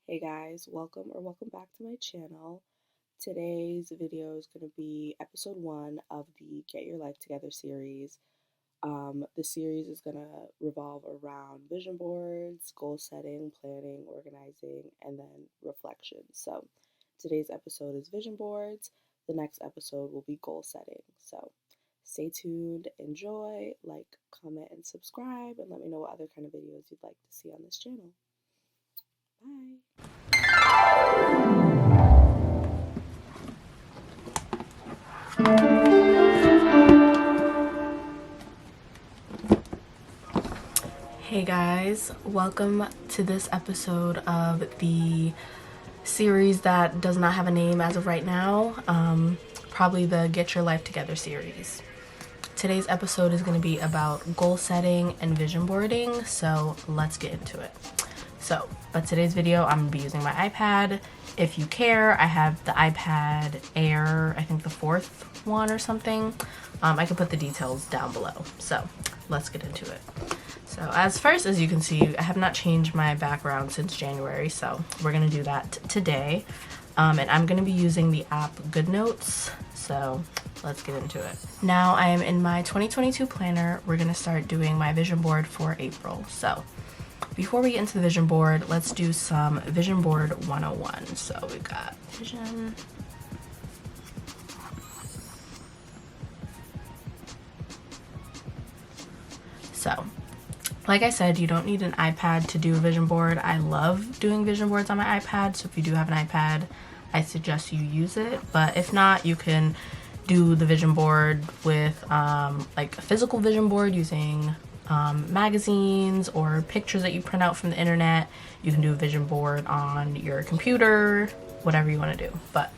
Hey guys, welcome back to my channel. Today's video is going to be episode 1 of the Get Your Life Together series. The series is going to revolve around vision boards, goal setting, planning, organizing, and then reflection. So today's episode is vision boards. The next episode will be goal setting. So stay tuned, enjoy, like, comment, and subscribe, and let me know what other kind of videos you'd like to see on this channel. Bye. Hey guys, welcome to this episode of the series that does not have a name as of right now, probably the Get Your Life Together series. Today's episode is going to be about goal setting and vision boarding, so let's get into it. But today's video, I'm going to be using my iPad. If you care, I have the iPad Air, I think the 4th one or something. I can put the details down below. So let's get into it. So as you can see, I have not changed my background since January, so we're going to do that today. And I'm going to be using the app GoodNotes, so let's get into it. Now I am in my 2022 planner. We're going to start doing my vision board for April. So before we get into the vision board, let's do some vision board 101. So we've got vision. So, like I said, you don't need an iPad to do a vision board. I love doing vision boards on my iPad, so if you do have an iPad, I suggest you use it. But if not, you can do the vision board with like a physical vision board using magazines or pictures that you print out from the internet. You can do a vision board on your computer, whatever you want to do. But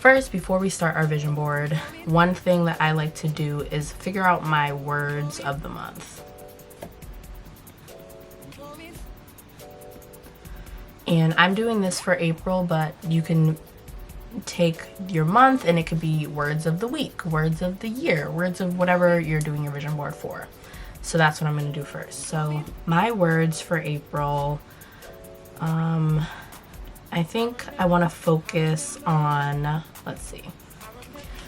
first, before we start our vision board, one thing that I like to do is figure out my words of the month. And I'm doing this for April, but you can take your month and it could be words of the week, words of the year, words of whatever you're doing your vision board for. So that's what I'm going to do first. So my words for April, I think I want to focus on, let's see,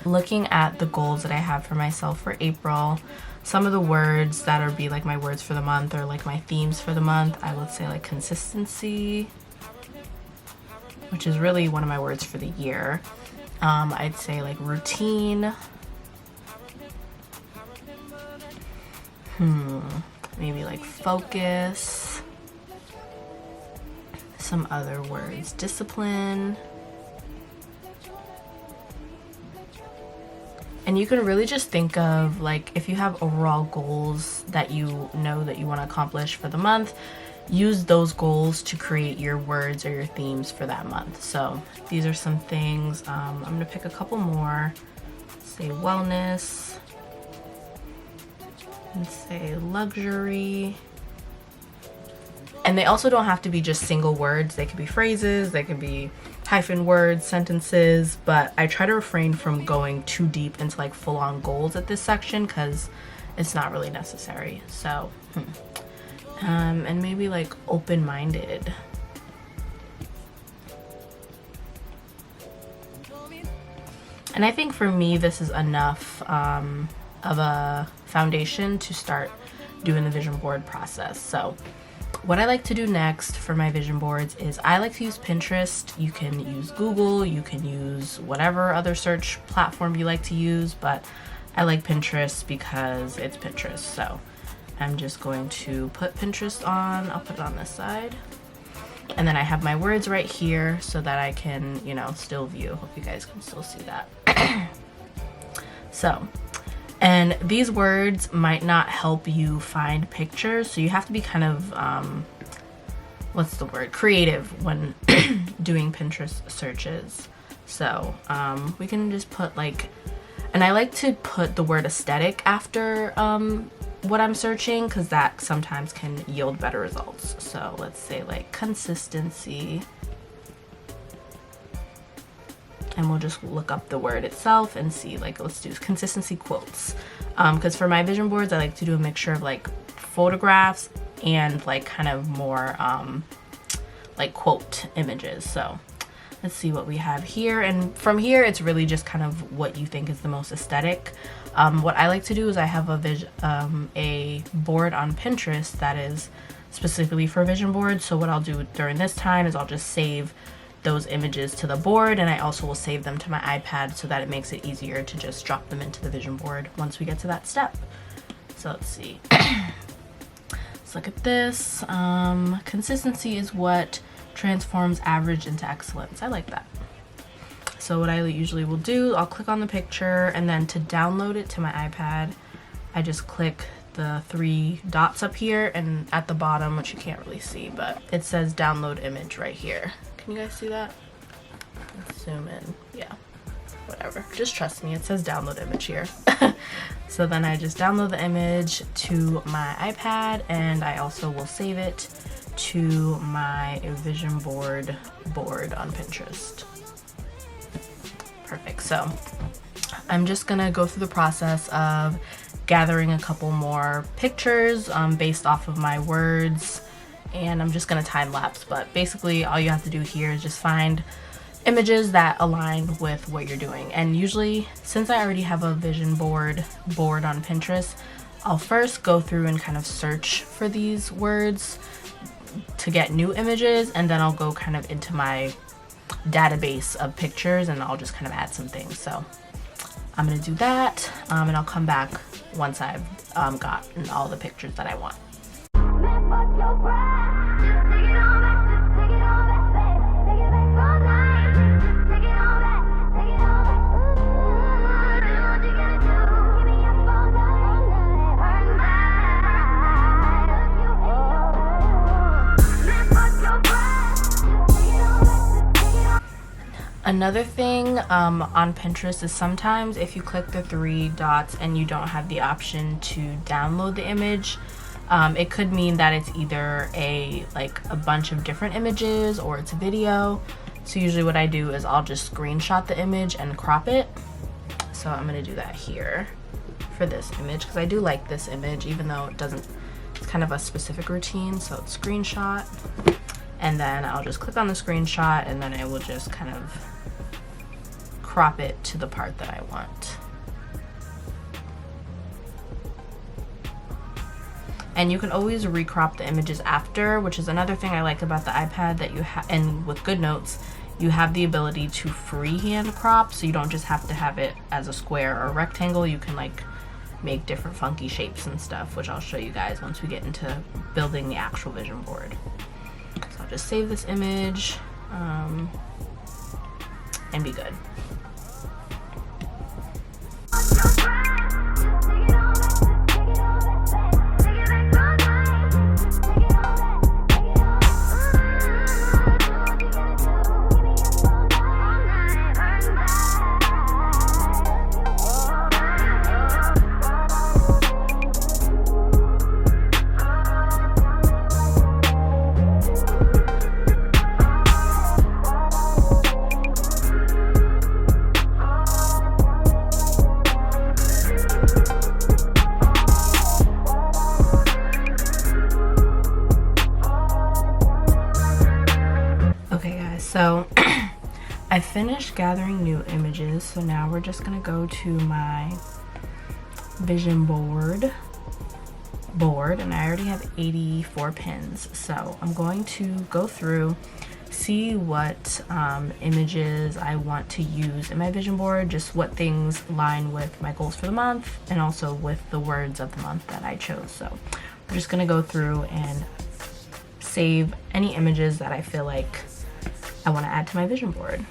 looking at the goals that I have for myself for April. Some of the words that are be like my words for the month or like my themes for the month, I would say like consistency, which is really one of my words for the year. I'd say like routine. Maybe like focus. Some other words, discipline. And you can really just think of like if you have overall goals that you know that you want to accomplish for the month, use those goals to create your words or your themes for that month. So these are some things. I'm going to pick a couple more. Say wellness. And say luxury. And they also don't have to be just single words. They could be phrases, they could be hyphen words, sentences, but I try to refrain from going too deep into like full-on goals at this section because it's not really necessary. So and maybe like open-minded. And I think for me this is enough of a foundation to start doing the vision board process. So what I like to do next for my vision boards is I like to use Pinterest. You can use Google, you can use whatever other search platform you like to use, but I like Pinterest because it's Pinterest. So I'm just going to put Pinterest on. I'll put it on this side. And then I have my words right here so that I can, still view. Hope you guys can still see that. So, and these words might not help you find pictures, so you have to be kind of, creative when doing Pinterest searches. So, we can just put like, and I like to put the word aesthetic after what I'm searching because that sometimes can yield better results. So let's say like consistency. And we'll just look up the word itself and see, like, let's do consistency quotes. Because for my vision boards, I like to do a mixture of like photographs and like kind of more like quote images. So let's see what we have here. And from here, it's really just kind of what you think is the most aesthetic. What I like to do is I have a board on Pinterest that is specifically for vision boards. So what I'll do during this time is I'll just save those images to the board, and I also will save them to my iPad so that it makes it easier to just drop them into the vision board once we get to that step. So let's see. Let's look at this. Consistency is what transforms average into excellence. I like that. So what I usually will do, I'll click on the picture, and then to download it to my iPad, I just click the 3 dots up here, and at the bottom, which you can't really see, but it says download image right here. Can you guys see that? Let's zoom in. Yeah, whatever. Just trust me, it says download image here. So then I just download the image to my iPad, and I also will save it to my vision board on Pinterest. Perfect. So I'm just gonna go through the process of gathering a couple more pictures based off of my words, and I'm just gonna time lapse. But basically all you have to do here is just find images that align with what you're doing. And usually, since I already have a vision board on Pinterest, I'll first go through and kind of search for these words to get new images, and then I'll go kind of into my database of pictures and I'll just kind of add some things. So I'm gonna do that, and I'll come back once I've gotten all the pictures that I want. Another thing on Pinterest is sometimes if you click the 3 dots and you don't have the option to download the image, it could mean that it's either a bunch of different images or it's a video. So usually what I do is I'll just screenshot the image and crop it. So I'm gonna do that here for this image because I do like this image, even though it's kind of a specific routine. So it's screenshot, and then I'll just click on the screenshot, and then it will just kind of crop it to the part that I want. And you can always recrop the images after, which is another thing I like about the iPad, that you have, and with GoodNotes, you have the ability to freehand crop, so you don't just have to have it as a square or a rectangle. You can like make different funky shapes and stuff, which I'll show you guys once we get into building the actual vision board. So I'll just save this image and be good. So I finished gathering new images, so now we're just gonna go to my vision board, and I already have 84 pins. So I'm going to go through, see what images I want to use in my vision board, just what things line with my goals for the month and also with the words of the month that I chose. So we're just gonna go through and save any images that I feel like I want to add to my vision board.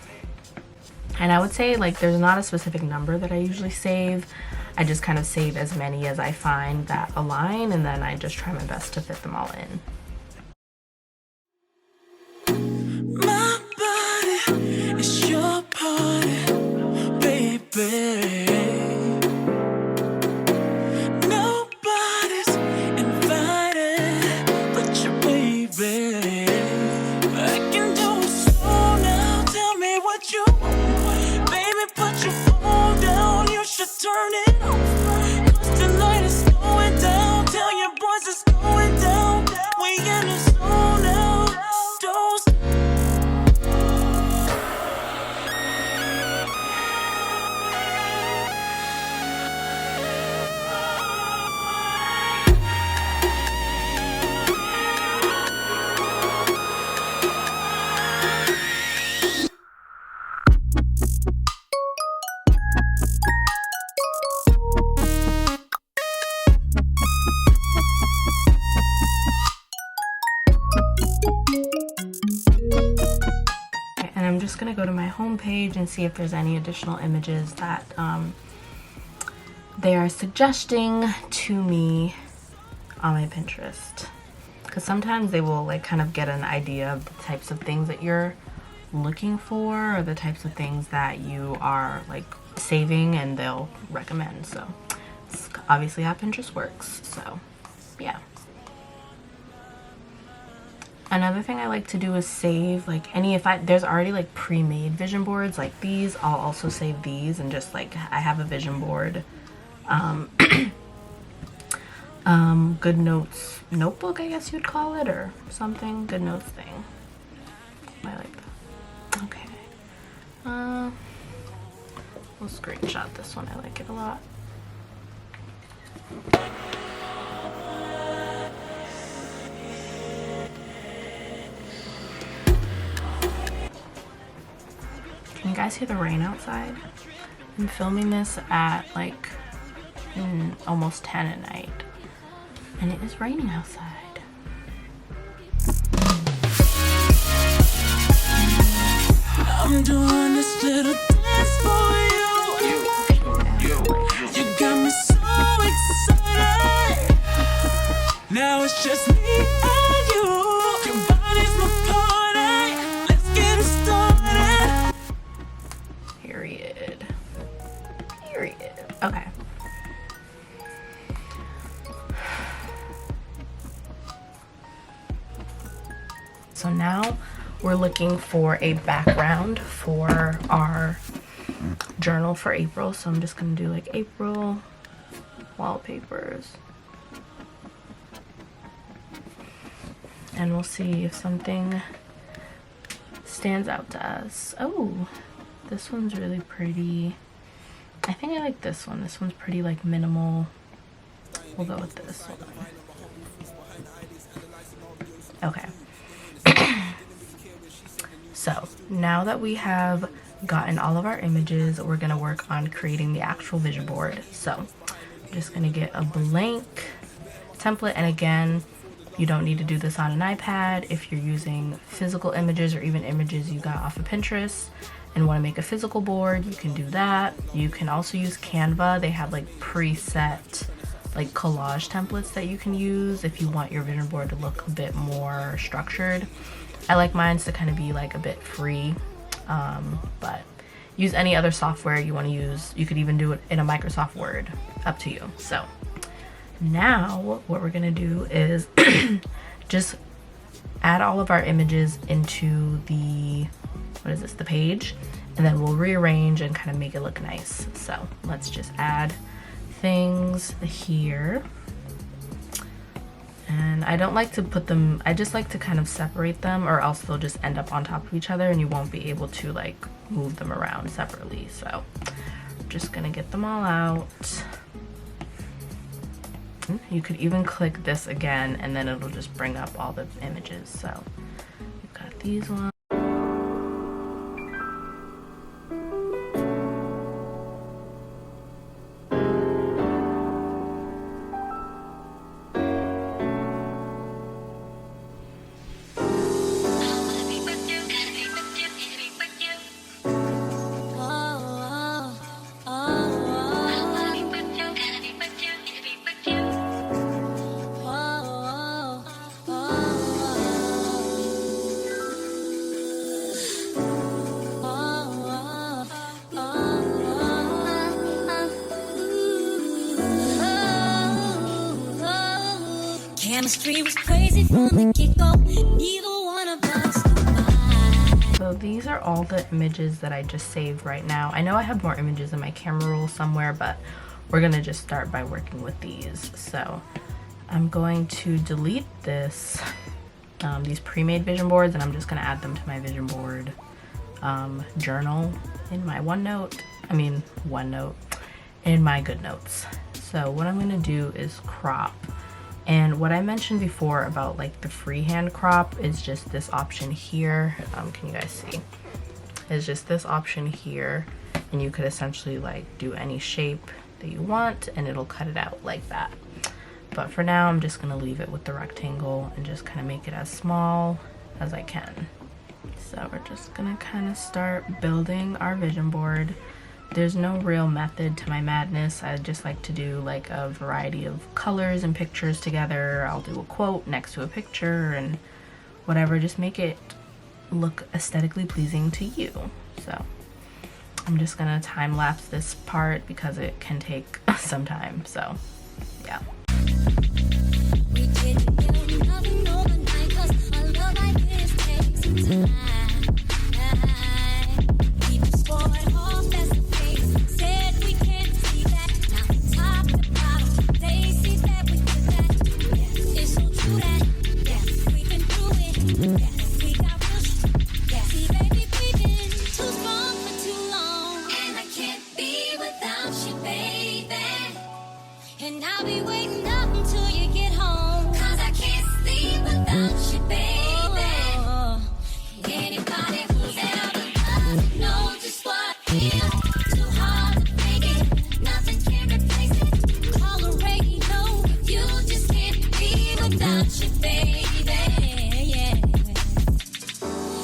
And I would say like there's not a specific number that I usually save. I just kind of save as many as I find that align, and then I just try my best to fit them all in. My body is your party, baby. Nobody's invited but your baby. I can do it slow now. Tell me what you want, baby. Put your phone down. You should turn it off, 'cause tonight is going down. Tell your boys it's going down. We just gonna go to my home page and see if there's any additional images that they are suggesting to me on my Pinterest. Because sometimes they will like kind of get an idea of the types of things that you're looking for or the types of things that you are like saving, and they'll recommend. So it's obviously how Pinterest works. So yeah. Another thing I like to do is save like there's already like pre-made vision boards like these, I'll also save these, and just like I have a vision board good notes notebook, I guess you'd call it, or something. Good notes thing. I like that. Okay. We'll screenshot this one. I like it a lot. Can you guys hear the rain outside? I'm filming this at like almost 10 at night, and it is raining outside. I'm doing this little dance for you. You got me so excited. Now it's just me and you. Your body's my party. Let's get it started. Period. Okay. So now we're looking for a background for our journal for April. So I'm just gonna do like April wallpapers. And we'll see if something stands out to us. Oh, this one's really pretty. I think I like this one. This one's pretty like minimal. We'll go with this one. Okay. So now that we have gotten all of our images, we're gonna work on creating the actual vision board. So I'm just gonna get a blank template, and again, you don't need to do this on an iPad. If you're using physical images or even images you got off of Pinterest and want to make a physical board, you can do that. You can also use Canva. They have like preset like collage templates that you can use if you want your vision board to look a bit more structured. I like mine to kind of be like a bit free, but use any other software you want to use. You could even do it in a Microsoft Word, up to you. So now what we're gonna do is just add all of our images into the, what is this, the page, and then we'll rearrange and kind of make it look nice. So let's just add things here. And I don't like to put them, I just like to kind of separate them, or else they'll just end up on top of each other and you won't be able to like move them around separately. So I'm just gonna get them all out. You could even click this again and then it'll just bring up all the images. So we've got these ones. Chemistry was crazy from the get-go. Neither one of us knew. So these are all the images that I just saved right now. I know I have more images in my camera roll somewhere, but we're gonna just start by working with these. So I'm going to delete these pre-made vision boards, and I'm just gonna add them to my vision board journal in my OneNote in my GoodNotes. So what I'm gonna do is crop. And what I mentioned before about like the freehand crop is just this option here. Can you guys see? It's just this option here, and you could essentially like do any shape that you want and it'll cut it out like that. But for now, I'm just gonna leave it with the rectangle and just kind of make it as small as I can. So we're just gonna kind of start building our vision board. There's no real method to my madness. I just like to do like a variety of colors and pictures together. I'll do a quote next to a picture and whatever, just make it look aesthetically pleasing to you. So I'm just gonna time lapse this part because it can take some time. So yeah. We didn't build nothing overnight, 'cause a love like this takes some time. People scored off, that's the case. Said we can't see that. Now we top the bottom. They see that we did that. Yes, it's so true that. Yes, we can do it. Yes, we got real shit. Yes, see, baby, we've been too strong for too long. And I can't be without you, baby. And I'll be waiting up until you get home, 'cause I can't sleep without you, baby. Anybody who's ever loved knows just what I feel. Too hard to fake it, nothing can replace it. Call the radio, you just can't be without you, baby. Yeah.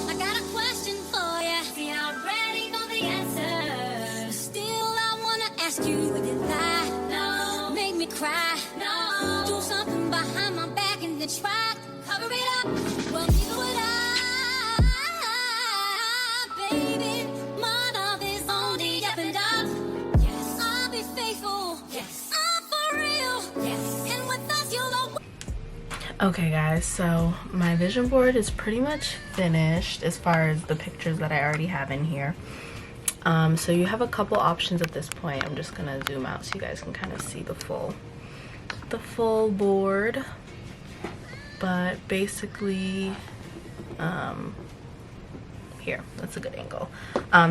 I got a question for you. See, I already know the answer. Still, I wanna ask you, would you lie? No. Make me cry? No. Do something behind my back and then try to cover it up? Well, neither would I, baby. My love is on the up and up. Yes, I'll be faithful. Yes, I'm for real. Yes, and with us you'll always. Okay guys, so my vision board is pretty much finished as far as the pictures that I already have in here. So you have a couple options at this point. I'm just gonna zoom out so you guys can kind of see the full board. But basically, here, that's a good angle.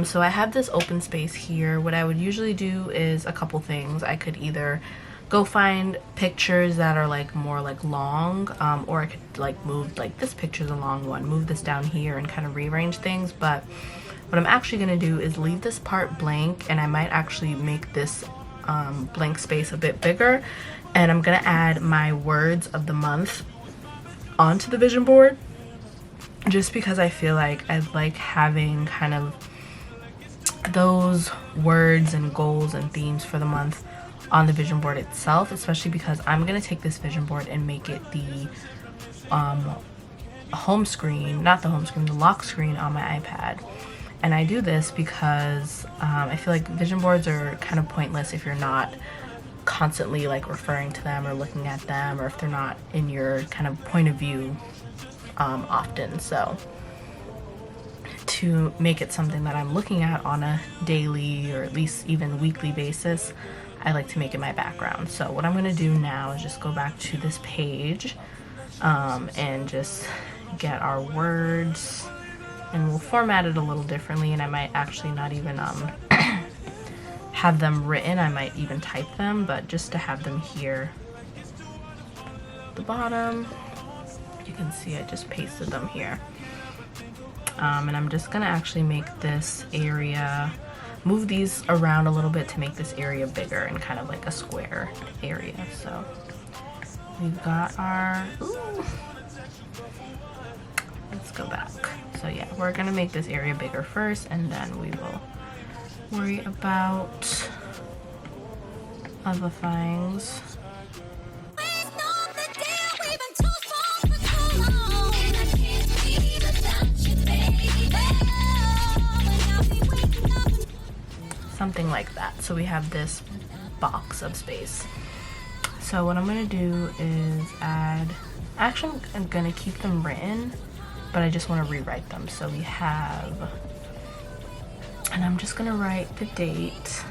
So I have this open space here. What I would usually do is a couple things. I could either go find pictures that are like more like long, or I could like move, like this picture's a long one, move this down here and kind of rearrange things. But what I'm actually gonna do is leave this part blank, and I might actually make this blank space a bit bigger, and I'm gonna add my words of the month onto the vision board, just because I feel like I like having kind of those words and goals and themes for the month on the vision board itself, especially because I'm gonna take this vision board and make it the home screen, not the home screen, the lock screen on my iPad. And I do this because I feel like vision boards are kind of pointless if you're not constantly like referring to them or looking at them, or if they're not in your kind of point of view often. So to make it something that I'm looking at on a daily or at least even weekly basis, I like to make it my background. So what I'm gonna do now is just go back to this page and just get our words, and we'll format it a little differently, and I might actually not even have them written. I might even type them, but just to have them here at the bottom, you can see I just pasted them here. And I'm just gonna actually make this area, move these around a little bit to make this area bigger and kind of like a square area. So we've got our, ooh, let's go back. So yeah, we're gonna make this area bigger first, and then we will worry about other things. Something like that. So we have this box of space. So what I'm gonna do is add, actually I'm gonna keep them written, but I just want to rewrite them. So we have, and I'm just gonna write the date.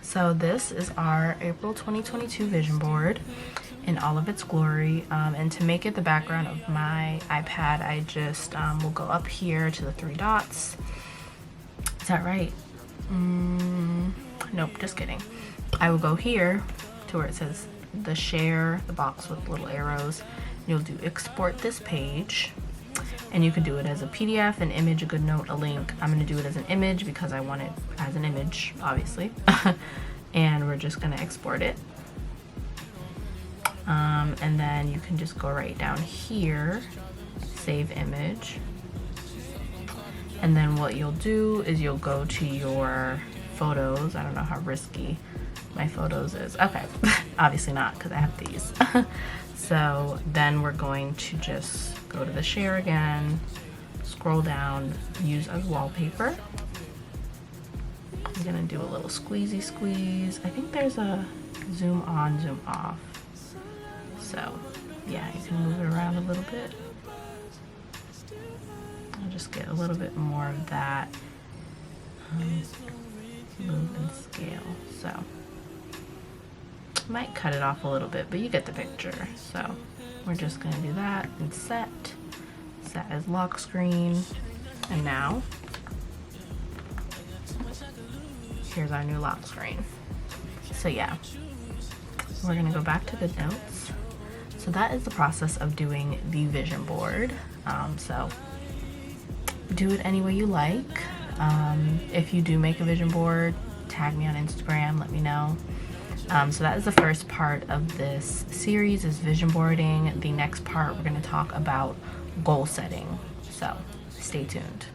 So this is our April 2022 vision board, in all of its glory. And to make it the background of my iPad, I just will go up here to the 3 dots. Is that right? Nope, just kidding. I will go here to where it says the share, the box with little arrows. You'll do export this page, and you could do it as a PDF, an image, a good note, a link. I'm going to do it as an image because I want it as an image, obviously. And we're just going to export it. And then you can just go right down here, save image. And then what you'll do is you'll go to your photos. I don't know how risky my photos is. Okay, obviously not because I have these. So then we're going to just go to the share again, scroll down, use as wallpaper. I'm gonna do a little squeezy squeeze. I think there's a zoom on, zoom off. So yeah, you can move it around a little bit. I'll just get a little bit more of that move and scale. So might cut it off a little bit, but you get the picture. So we're just gonna do that and set as lock screen. And now here's our new lock screen. So yeah, we're gonna go back to the notes. So that is the process of doing the vision board. So do it any way you like. If you do make a vision board, tag me on Instagram, let me know. So that is the first part of this series, is vision boarding. The next part, we're going to talk about goal setting. So stay tuned.